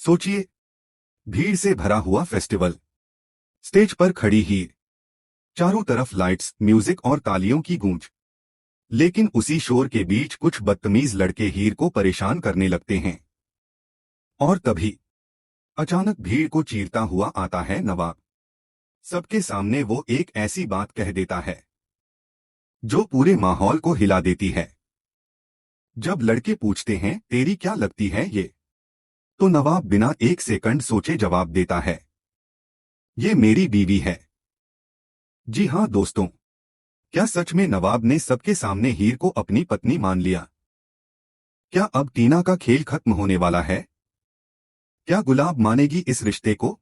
सोचिए, भीड़ से भरा हुआ फेस्टिवल, स्टेज पर खड़ी हीर, चारों तरफ लाइट्स, म्यूजिक और तालियों की गूंज। लेकिन उसी शोर के बीच कुछ बदतमीज लड़के हीर को परेशान करने लगते हैं। और तभी अचानक भीड़ को चीरता हुआ आता है नवाब। सबके सामने वो एक ऐसी बात कह देता है जो पूरे माहौल को हिला देती है। जब लड़के पूछते हैं, तेरी क्या लगती है ये, तो नवाब बिना एक सेकंड सोचे जवाब देता है, ये मेरी बीवी है। जी हाँ दोस्तों, क्या सच में नवाब ने सबके सामने हीर को अपनी पत्नी मान लिया? क्या अब टीना का खेल खत्म होने वाला है? क्या गुलाब मानेगी इस रिश्ते को?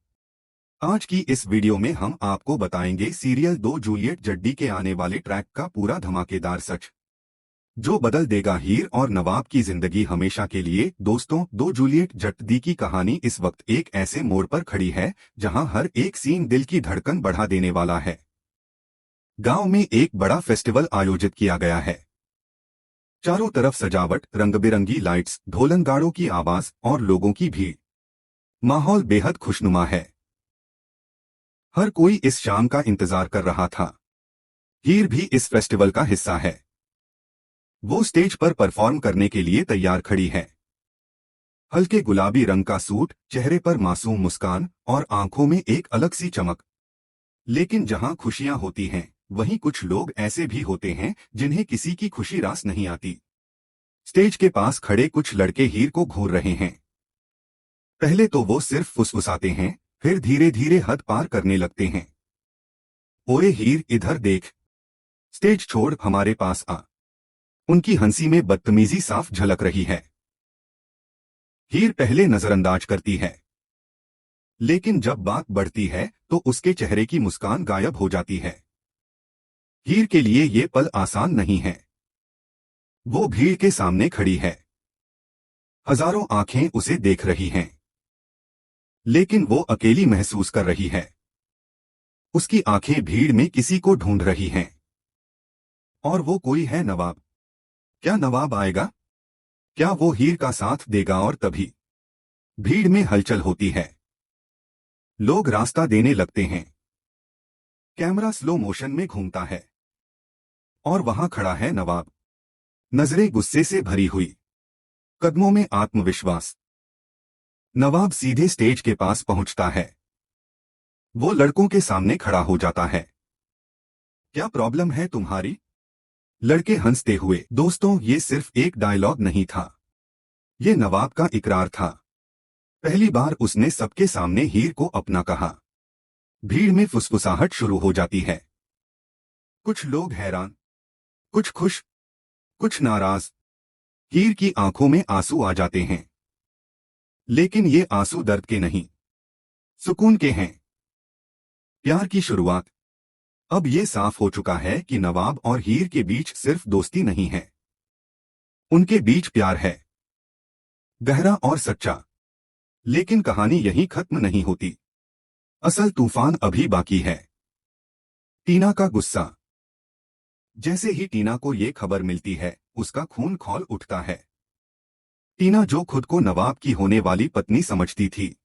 आज की इस वीडियो में हम आपको बताएंगे सीरियल दो जूलियट जड्डी के आने वाले ट्रैक का पूरा धमाकेदार सच, जो बदल देगा हीर और नवाब की जिंदगी हमेशा के लिए। दोस्तों, दो जूलियट जट्टी की कहानी इस वक्त एक ऐसे मोड़ पर खड़ी है जहां हर एक सीन दिल की धड़कन बढ़ा देने वाला है। गांव में एक बड़ा फेस्टिवल आयोजित किया गया है। चारों तरफ सजावट, रंग-बिरंगी लाइट्स, ढोलनगाड़ों की आवाज और लोगों की भीड़। माहौल बेहद खुशनुमा है। हर कोई इस शाम का इंतजार कर रहा था। हीर भी इस फेस्टिवल का हिस्सा है। वो स्टेज पर परफॉर्म करने के लिए तैयार खड़ी है। हल्के गुलाबी रंग का सूट, चेहरे पर मासूम मुस्कान और आंखों में एक अलग सी चमक। लेकिन जहां खुशियां होती हैं, वहीं कुछ लोग ऐसे भी होते हैं जिन्हें किसी की खुशी रास नहीं आती। स्टेज के पास खड़े कुछ लड़के हीर को घूर रहे हैं। पहले तो वो सिर्फ फुसफुसाते हैं, फिर धीरे धीरे हद पार करने लगते हैं। ओए हीर, इधर देख, स्टेज छोड़ हमारे पास आ। उनकी हंसी में बदतमीजी साफ झलक रही है। हीर पहले नजरअंदाज करती है, लेकिन जब बात बढ़ती है तो उसके चेहरे की मुस्कान गायब हो जाती है। हीर के लिए ये पल आसान नहीं है। वो भीड़ के सामने खड़ी है। हजारों आंखें उसे देख रही हैं, लेकिन वो अकेली महसूस कर रही है। उसकी आंखें भीड़ में किसी को ढूंढ रही हैं। और वो कोई है नवाब। क्या नवाब आएगा? क्या वो हीर का साथ देगा? और तभी भीड़ में हलचल होती है। लोग रास्ता देने लगते हैं। कैमरा स्लो मोशन में घूमता है और वहां खड़ा है नवाब, नजरें गुस्से से भरी हुई, कदमों में आत्मविश्वास। नवाब सीधे स्टेज के पास पहुंचता है। वो लड़कों के सामने खड़ा हो जाता है। क्या प्रॉब्लम है तुम्हारी? लड़के हंसते हुए, दोस्तों ये सिर्फ एक डायलॉग नहीं था, ये नवाब का इकरार था। पहली बार उसने सबके सामने हीर को अपना कहा। भीड़ में फुसफुसाहट शुरू हो जाती है। कुछ लोग हैरान, कुछ खुश, कुछ नाराज। हीर की आंखों में आंसू आ जाते हैं, लेकिन ये आंसू दर्द के नहीं, सुकून के हैं। प्यार की शुरुआत। अब ये साफ हो चुका है कि नवाब और हीर के बीच सिर्फ दोस्ती नहीं है, उनके बीच प्यार है, गहरा और सच्चा। लेकिन कहानी यहीं खत्म नहीं होती। असल तूफान अभी बाकी है। टीना का गुस्सा। जैसे ही टीना को ये खबर मिलती है, उसका खून खौल उठता है। टीना जो खुद को नवाब की होने वाली पत्नी समझती थी,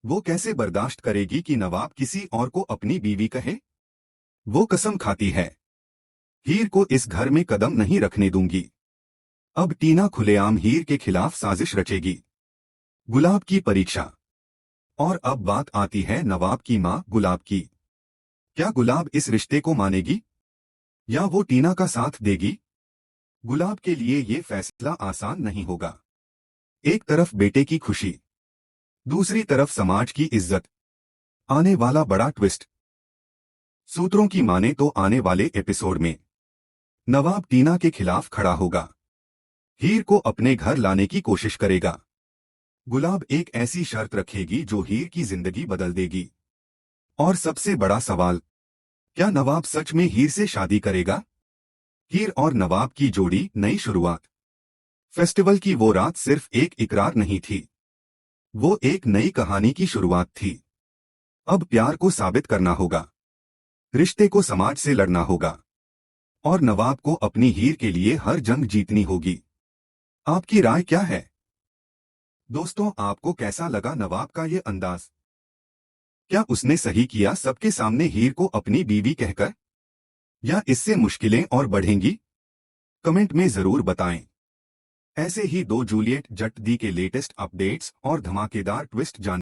वो कैसे बर्दाश्त करेगी कि नवाब किसी और को अपनी बीवी कहे? वो कसम खाती है, हीर को इस घर में कदम नहीं रखने दूंगी। अब टीना खुलेआम हीर के खिलाफ साजिश रचेगी। गुलाब की परीक्षा। और अब बात आती है नवाब की मां गुलाब की। क्या गुलाब इस रिश्ते को मानेगी या वो टीना का साथ देगी? गुलाब के लिए ये फैसला आसान नहीं होगा। एक तरफ बेटे की खुशी, दूसरी तरफ समाज की इज्जत। आने वाला बड़ा ट्विस्ट। सूत्रों की माने तो आने वाले एपिसोड में नवाब टीना के खिलाफ खड़ा होगा, हीर को अपने घर लाने की कोशिश करेगा। गुलाब एक ऐसी शर्त रखेगी जो हीर की जिंदगी बदल देगी। और सबसे बड़ा सवाल, क्या नवाब सच में हीर से शादी करेगा? हीर और नवाब की जोड़ी, नई शुरुआत। फेस्टिवल की वो रात सिर्फ एक इकरार नहीं थी, वो एक नई कहानी की शुरुआत थी। अब प्यार को साबित करना होगा, रिश्ते को समाज से लड़ना होगा, और नवाब को अपनी हीर के लिए हर जंग जीतनी होगी। आपकी राय क्या है? दोस्तों, आपको कैसा लगा नवाब का ये अंदाज? क्या उसने सही किया सबके सामने हीर को अपनी बीवी कहकर, या इससे मुश्किलें और बढ़ेंगी? कमेंट में जरूर बताएं। ऐसे ही दो जूलियट जट दी के लेटेस्ट अपडेट्स और धमाकेदार ट्विस्ट जान